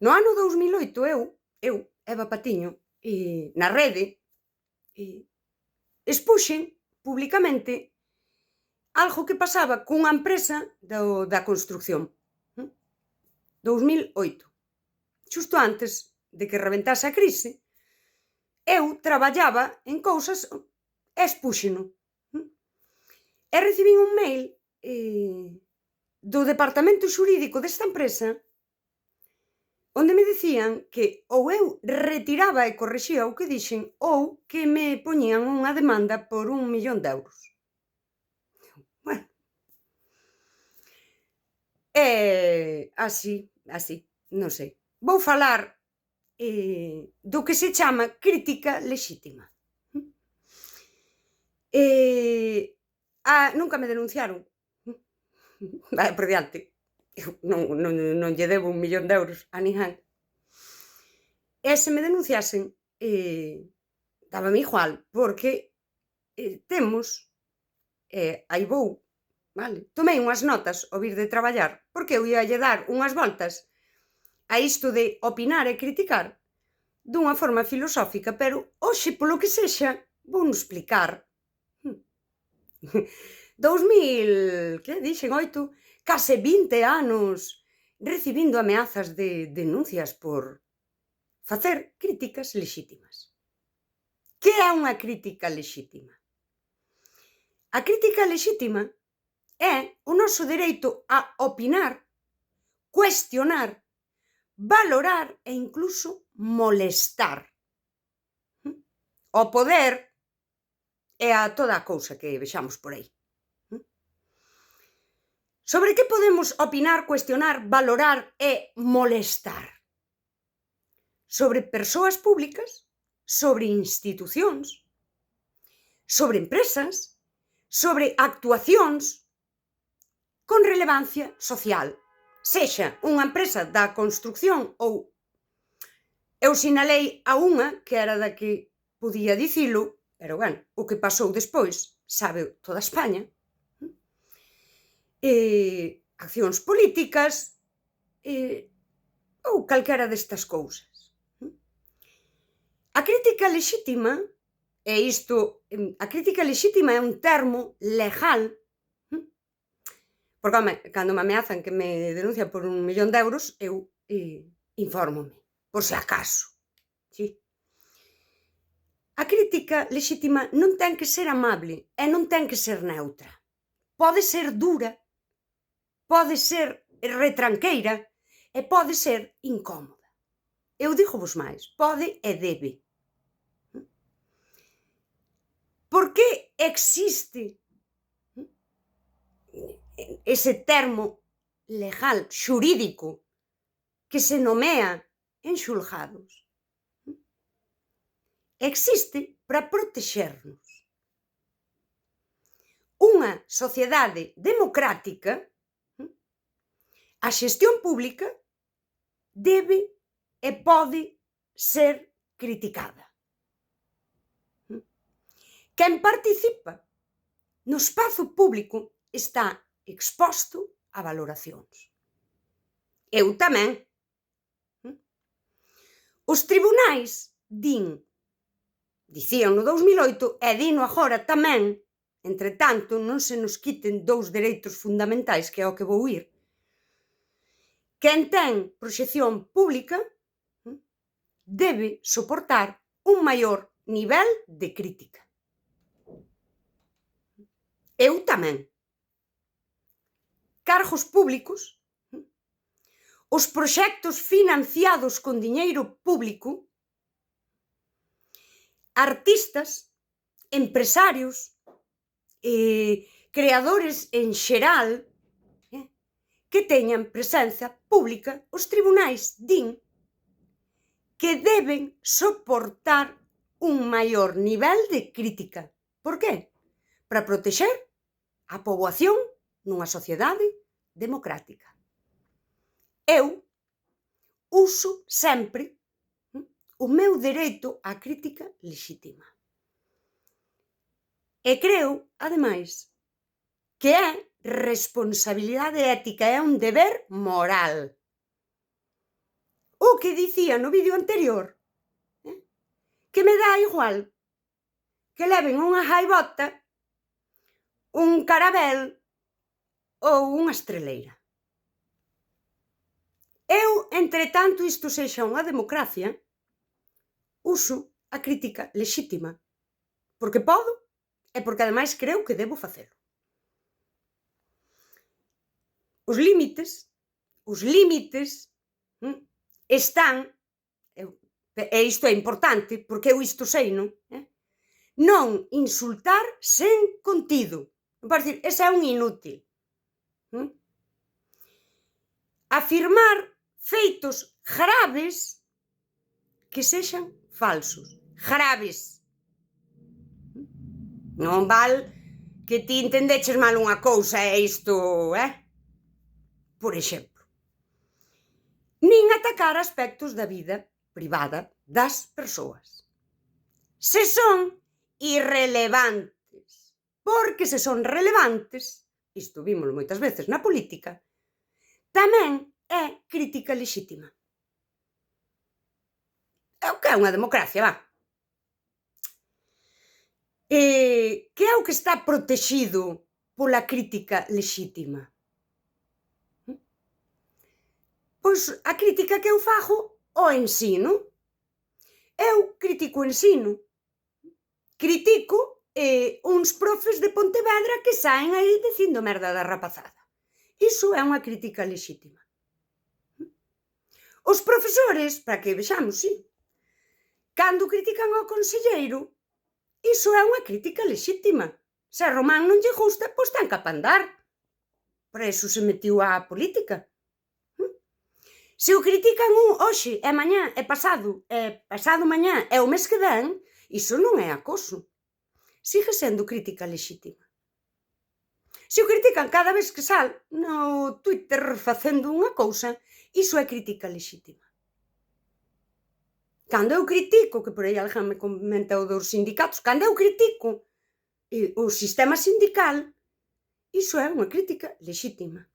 No ano 2008 eu, Eva Patiño, na rede, expuxen publicamente algo que pasaba cunha empresa da construción. 2008. Xusto antes de que rebentase a crise, eu traballaba en cousas e expúxeno. E recibín un mail do departamento xurídico desta empresa onde me dicían que ou eu retiraba e corrixía o que dixen ou que me poñían unha demanda por 1.000.000 de euros. Bueno, así, non sei. Vou falar do que se chama crítica lexítima. Nunca me denunciaron. Vai por diante. Eu non lle debo 1.000.000 de euros a ninguén. E se me denunciasen, dábame igual, porque temos, aí vou, vale? Tomei unhas notas ao vir de traballar, porque eu íalle dar unhas voltas a isto de opinar e criticar dunha forma filosófica, pero hoxe, polo que sexa, vouno explicar. 2000, que dixen, 8, case 20 anos recibindo ameazas de denuncias por facer críticas lexítimas. Que é unha crítica lexítima? A crítica lexítima é o noso dereito a opinar, cuestionar, valorar e incluso molestar. O poder e a toda a cousa que vexamos por aí. Sobre que podemos opinar, cuestionar, valorar e molestar? Sobre persoas públicas, sobre institucións, sobre empresas, sobre actuacións con relevancia social. Sexa unha empresa da construcción ou eu sinalei a unha que era da que podía dicilo, pero, bueno, o que pasou despois sabe toda España. Accións políticas ou calquera destas cousas. A crítica lexítima, a crítica lexítima é un termo legal, porque, home, cando me ameazan que me denuncian por 1.000.000 de euros, eu infórmome, por se acaso. Sí. A crítica lexítima non ten que ser amable e non ten que ser neutra. Pode ser dura, pode ser retranqueira e pode ser incómoda. Eu dígovos máis, pode e debe. Por que existe ese termo legal, xurídico, que se nomea en xulgados? Existe para protexernos. Unha sociedade democrática, a xestión pública debe e pode ser criticada. Quen participa no espazo público está exposto a valoracións. Eu tamén. Os tribunais dicían no 2008 e dino agora tamén, entre tanto non se nos quiten 2 dereitos fundamentais, que é o que vou ir. Quen ten proxección pública debe soportar un maior nivel de crítica. Eu tamén. Cargos públicos, os proxectos financiados con diñeiro público, artistas, empresarios, creadores en xeral, que teñan presenza pública, os tribunais din que deben soportar un maior nivel de crítica. Por qué? Para protexer a poboación nunha sociedade democrática. Eu uso sempre o meu dereito á crítica lexítima. E creo, ademais, que é responsabilidade ética, é un deber moral. o que dicía no vídeo anterior, que me dá igual que leven unha jaibota, un carabel ou unha estreleira. Eu, entre tanto isto sexa unha democracia, uso a crítica lexítima, porque podo e porque ademais creo que debo facelo. Os límites están, e isto é importante, porque eu isto sei, non? Non insultar sen contido. Non podes dicir, ese é un inútil. Afirmar feitos graves que sexan falsos. Graves. Non val que ti entendeches mal unha cousa e isto, por exemplo. Nin atacar aspectos da vida privada das persoas. Se son irrelevantes. Porque se son relevantes, isto vímolo moitas veces na política, tamén é crítica lexítima. É o que é unha democracia, va. Que é o que está protexido pola crítica lexítima? Pois a crítica que eu fago ao ensino. Eu critico o ensino. Critico uns profes de Pontevedra que saen aí dicindo merda da rapazada. Iso é unha crítica lexítima. Os profesores, para que vexamos, sí, cando critican ao conselleiro, iso é unha crítica lexítima. Se a Román non lle gusta, pois ten que apandar. Por iso se metiu á política. Se o critican hoxe e mañá e pasado mañá e o mes que ven, iso non é acoso. Sigue sendo crítica lexítima. Se o critican cada vez que sal no Twitter facendo unha cousa, iso é crítica lexítima. Cando eu critico, que por aí alguén me comenta o dos sindicatos, cando eu critico o sistema sindical, iso é unha crítica lexítima.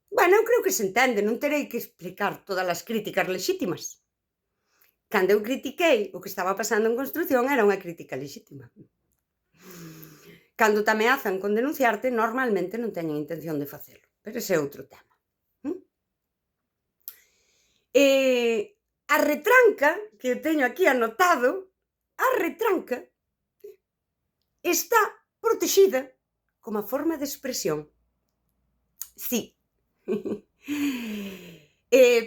Bueno, eu creo que se entende, non terei que explicar todas as críticas lexítimas. Cando eu critiquei o que estaba pasando en construción, era unha crítica lexítima. Cando te ameazan con denunciarte, normalmente non teñen intención de facelo, pero ese é outro tema. A retranca, que eu teño aquí anotado, a retranca está protexida como forma de expresión. Sí.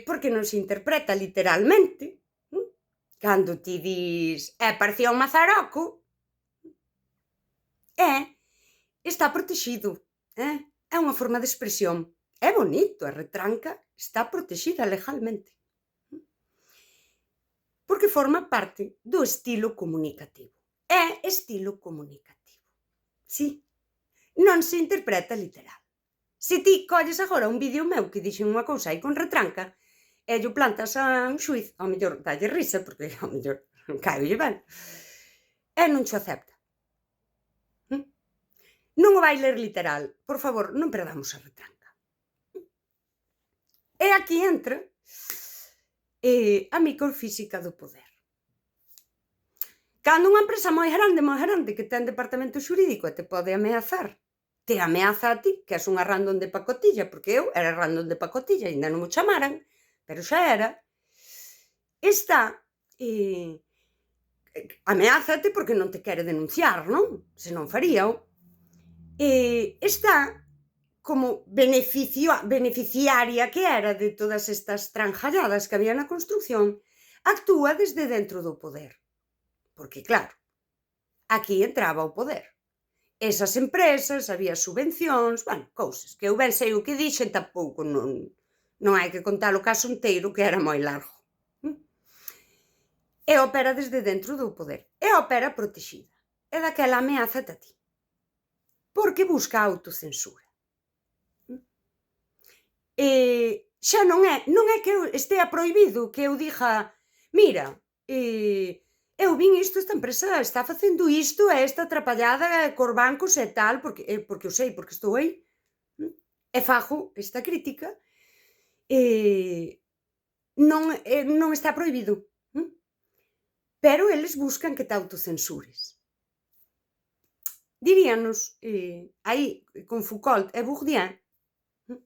Porque non se interpreta literalmente. Cando ti dis parecía un mazaroco, está protexido. É unha forma de expresión. É bonito, a retranca está protexida legalmente. Porque forma parte do estilo comunicativo. É estilo comunicativo. Sí. Non se interpreta literal. Se ti colles agora un vídeo meu que dixen unha cousa aí con retranca e lle plantas a un xuiz, ao mellor dalle risa, porque ao mellor caiolle ben, e non xo acepta. Non o vai ler literal. Por favor, non perdamos a retranca. E aquí entra a microfísica do poder. Cando unha empresa moi grande, que ten departamento xurídico e te pode ameazar, te ameaza a ti, que és unha random de pacotilla, porque eu era random de pacotilla, ainda non me chamaran, pero xa era, está ameázate porque non te quere denunciar, non? Se non faríao. Está como beneficiaria que era de todas estas tranjalladas que había na construción, actúa desde dentro do poder. Porque, claro, aquí entraba o poder. Esas empresas, había subvencións, bueno, cousas, que eu ben sei o que dixen, tampouco non hai que contar o caso inteiro, que era moi largo. E opera desde dentro do poder. E opera protexida. E daquela ameaza a ti. Porque busca a autocensura. Xa non é que estea prohibido que eu diga, mira, eu vin isto, esta empresa está facendo isto e esta atrapallada cos bancos e tal, porque eu sei, porque estou aí, e fago esta crítica, non está prohibido. Pero eles buscan que te autocensures. Diríanos, aí, con Foucault e Bourdieu,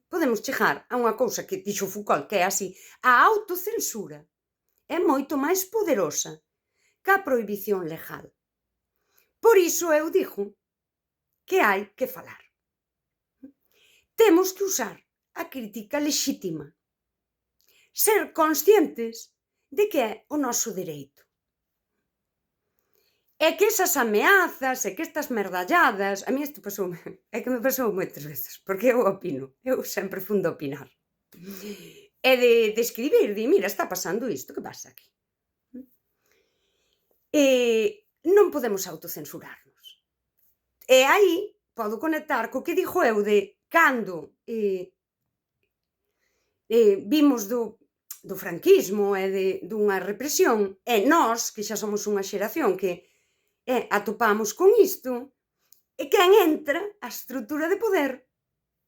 podemos chegar a unha cousa que dixo Foucault, que é así: a autocensura é moito máis poderosa que a prohibición legal. Por iso eu digo que hai que falar. Temos que usar a crítica lexítima, ser conscientes de que é o noso dereito. É que esas ameazas, e que estas merdalladas, a mí isto pasoume, é que me pasou moitas veces, porque eu opino, eu sempre fun de opinar. E de escribir, mira, está pasando isto, que pasa aquí? Non podemos autocensurarnos. E aí podo conectar co que dixo eu de cando vimos do franquismo e dunha represión, e nós, que xa somos unha xeración que atopamos con isto, e quen entra á estrutura de poder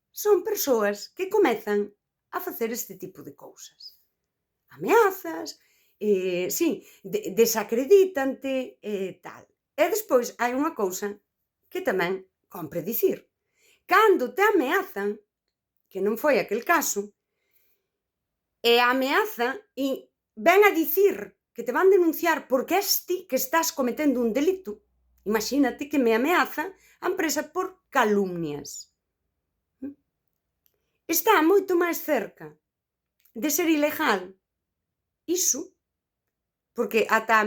son persoas que comezan a facer este tipo de cousas. Ameazas, desacredítante e tal. E despois hai unha cousa que tamén compre dicir. Cando te ameazan, que non foi aquel caso, e a ameaza ven a dicir que te van denunciar porque és ti que estás cometendo un delito. Imagínate que me ameaza a empresa por calumnias. Está moito máis cerca de ser ilegal iso, porque ata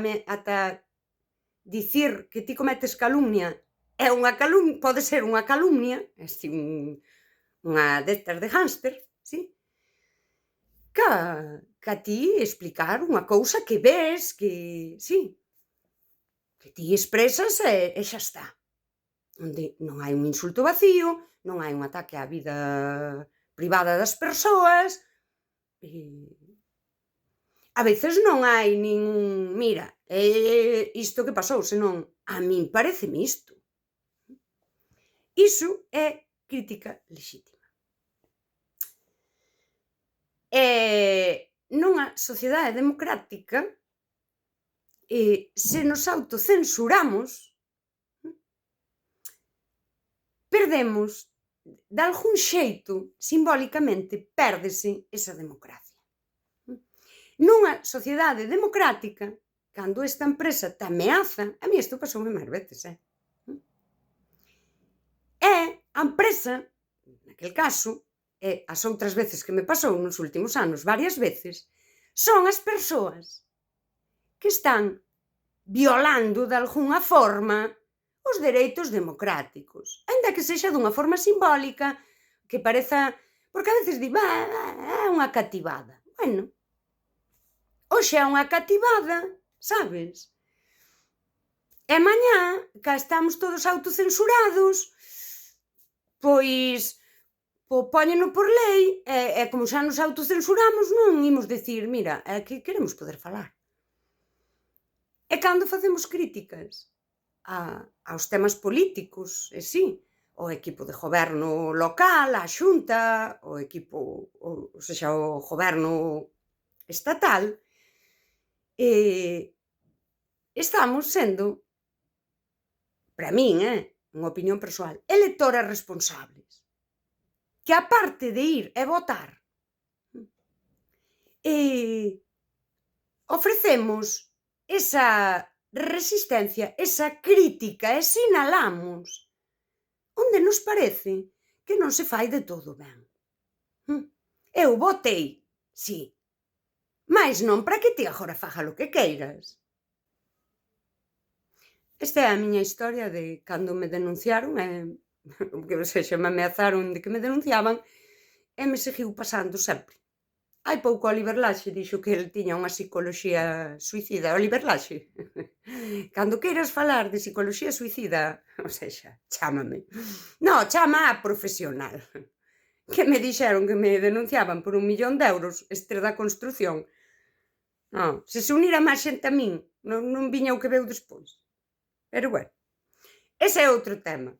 dicir que ti cometes calumnia é unha calumnia, pode ser unha calumnia, unha destas de hámster, sí? Que a ti explicar unha cousa que ves, que ti expresas e xa está. Onde non hai un insulto vacío, non hai un ataque á vida privada das persoas, a veces non hai nin, mira, isto que pasou, senón, a min paréceme isto. Iso é crítica lexítima. Nunha sociedade democrática, se nos autocensuramos, perdemos, de algún xeito, simbólicamente, pérdese esa democracia. Nunha sociedade democrática, cando esta empresa te ameaza, a mí isto pasoume máis veces, a empresa, naquel caso, e as outras veces que me pasou nos últimos anos, varias veces, son as persoas que están violando de algunha forma os dereitos democráticos, aínda que sexa dunha forma simbólica, que pareza, porque a veces di, é unha cativada. Bueno, hoxe é unha cativada, sabes? E mañá, cá estamos todos autocensurados, pois póñeno por lei, e como xa nos autocensuramos, non imos dicir, mira, é que queremos poder falar. E cando facemos críticas aos temas políticos, o equipo de goberno local, a Xunta, o equipo, ou sexa, o goberno estatal, estamos sendo, para min, unha opinión persoal, electoras responsables, que aparte de ir e votar, ofrecemos esa resistencia, esa crítica, e sinalamos onde nos parece que non se fai de todo ben. Eu votei, si, mais non para que ti agora faga o que queiras. Esta é a miña historia de cando me denunciaron, que me ameazaron de que me denunciaban, e me seguiu pasando sempre. Hai pouco Oliver Laxe dixo que el tiña unha psicoloxía suicida. Oliver Laxe, cando queiras falar de psicoloxía suicida, ou sexa, chámame. Non, chama a profesional. Que me dixeron que me denunciaban por 1 millón de euros, este da construción. Non, se unira máis xente a min, non viña o que veu despois. Pero bueno, ese é outro tema.